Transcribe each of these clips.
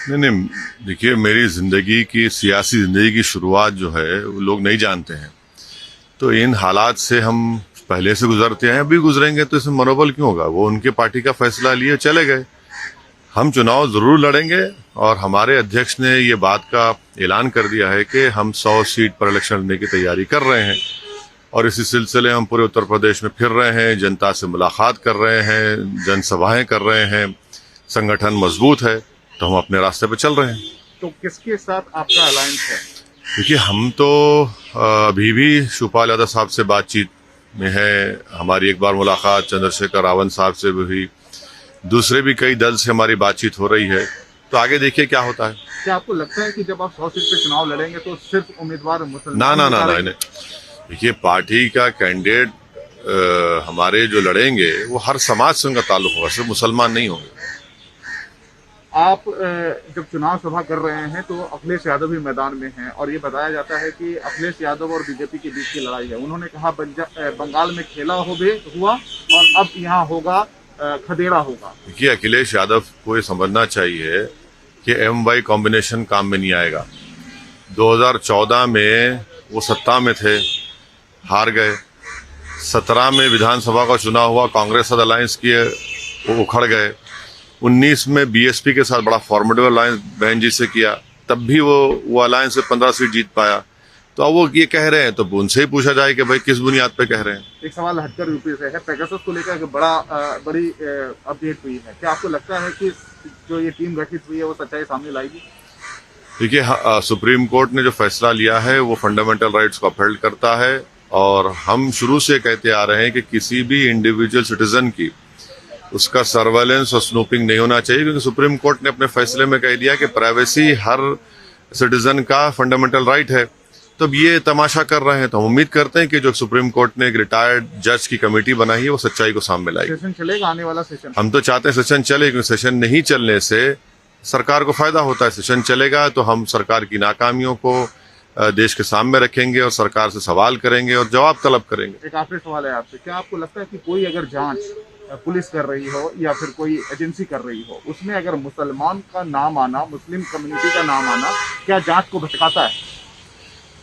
नहीं नहीं, देखिए मेरी जिंदगी की सियासी जिंदगी की शुरुआत जो है वो लोग नहीं जानते हैं। तो इन हालात से हम पहले से गुजरते हैं, अभी गुजरेंगे, तो इसमें मनोबल क्यों होगा। वो उनके पार्टी का फैसला लिए चले गए। हम चुनाव जरूर लड़ेंगे और हमारे अध्यक्ष ने ये बात का ऐलान कर दिया है कि हम 100 सीट पर इलेक्शन लड़ने की तैयारी कर रहे हैं और इसी सिलसिले हम पूरे उत्तर प्रदेश में फिर रहे हैं, जनता से मुलाकात कर रहे हैं, जनसभाएं कर रहे हैं। संगठन मजबूत है तो हम अपने रास्ते पे चल रहे हैं। तो किसके साथ आपका अलायंस है? देखिए हम तो अभी भी शिवपाल यादव साहब से बातचीत में है। हमारी एक बार मुलाकात चंद्रशेखर रावत साहब से भी हुई, दूसरे भी कई दल से हमारी बातचीत हो रही है। तो आगे देखिए क्या होता है। क्या आपको लगता है कि जब आप 100 सीट पे चुनाव लड़ेंगे तो सिर्फ उम्मीदवार मुसलमान ना ना ना ना, उतारेंगे? नहीं। देखिए पार्टी का कैंडिडेट हमारे जो लड़ेंगे वो हर समाज से उनका ताल्लुक होगा, सिर्फ मुसलमान नहीं होंगे। आप जब चुनाव सभा कर रहे हैं तो अखिलेश यादव भी मैदान में हैं और ये बताया जाता है कि अखिलेश यादव और बीजेपी के बीच की लड़ाई है। उन्होंने कहा बंगाल में खेला हुआ और अब यहाँ होगा खदेड़ा होगा। देखिए अखिलेश यादव को ये समझना चाहिए कि MY कॉम्बिनेशन काम में नहीं आएगा। 2014 में वो सत्ता में थे, हार गए। 17 में विधानसभा का चुनाव हुआ, कांग्रेस साथ अलायंस किए, वो उखड़ गए। 19 में BSP के साथ बड़ा फॉर्मेटिव अलायंस बहन जी से किया, तब भी वो अलायंस से 15 सीट जीत पाया। तो अब वो ये कह रहे हैं तो उनसे ही पूछा जाए कि भाई किस बुनियाद पे कह रहे हैं। एक सवाल हटकर यूपी से है, पेगासस को लेकर एक बड़ी अपडेट हुई है। क्या आपको लगता है कि जो ये टीम गठित हुई है वो सच्चाई सामने लाएगी? देखिए सुप्रीम कोर्ट ने जो फैसला लिया है वो फंडामेंटल राइट्स को अपहोल्ड करता है और हम शुरू से कहते आ रहे हैं कि किसी भी इंडिविजुअल सिटीजन की उसका सर्वेलेंस और स्नूपिंग नहीं होना चाहिए, क्योंकि सुप्रीम कोर्ट ने अपने फैसले में कह दिया कि प्राइवेसी हर सिटीजन का फंडामेंटल राइट है। तो अब ये तमाशा कर रहे हैं, तो हम उम्मीद करते हैं कि जो सुप्रीम कोर्ट ने एक रिटायर्ड जज की कमेटी बनाई है वो सच्चाई को सामने लाएगी। सेशन चलेगा आने वाला सेशन? हम तो चाहते हैं सेशन चले, क्योंकि सेशन नहीं चलने से सरकार को फायदा होता है। सेशन चलेगा तो हम सरकार की नाकामियों को देश के सामने रखेंगे और सरकार से सवाल करेंगे और जवाब तलब करेंगे। एक आखिरी सवाल है आपसे, क्या आपको लगता है कि कोई अगर जांच पुलिस कर रही हो या फिर कोई एजेंसी कर रही हो, उसमें अगर मुसलमान का नाम आना, मुस्लिम कम्युनिटी का नाम आना, क्या जांच को भटकाता है?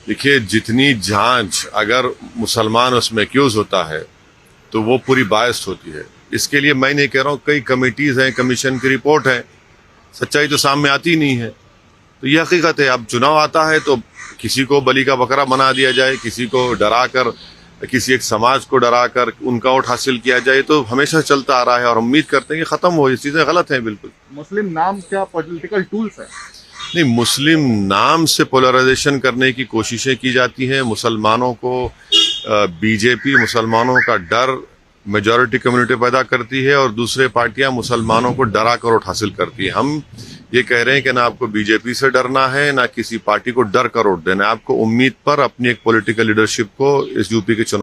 देखिए जितनी जांच अगर मुसलमान उसमें एक्यूज होता है तो वो पूरी बायस्ड होती है। इसके लिए मैं नहीं कह रहा हूँ, कई कमिटीज हैं, कमीशन की रिपोर्ट है, सच्चाई तो सामने आती नहीं है। तो ये हकीकत है। अब चुनाव आता है तो किसी को बलि का बकरा बना दिया जाए, किसी को डरा कर, किसी एक समाज को डरा कर उनका वोट हासिल किया जाए, तो हमेशा चलता आ रहा है और उम्मीद करते हैं कि खत्म हो। ये चीजें गलत हैं बिल्कुल। मुस्लिम नाम क्या पॉलिटिकल टूल्स है? नहीं, मुस्लिम नाम से पोलराइजेशन करने की कोशिशें की जाती हैं। मुसलमानों को बीजेपी मुसलमानों का डर मेजॉरिटी कम्युनिटी पैदा करती है और दूसरे पार्टियां मुसलमानों को डरा कर वोट हासिल करती है। हम ये कह रहे हैं कि ना आपको बीजेपी से डरना है, ना किसी पार्टी को डर कर वोट देना है। आपको उम्मीद पर अपनी एक पॉलिटिकल लीडरशिप को इस यूपी के चुनाव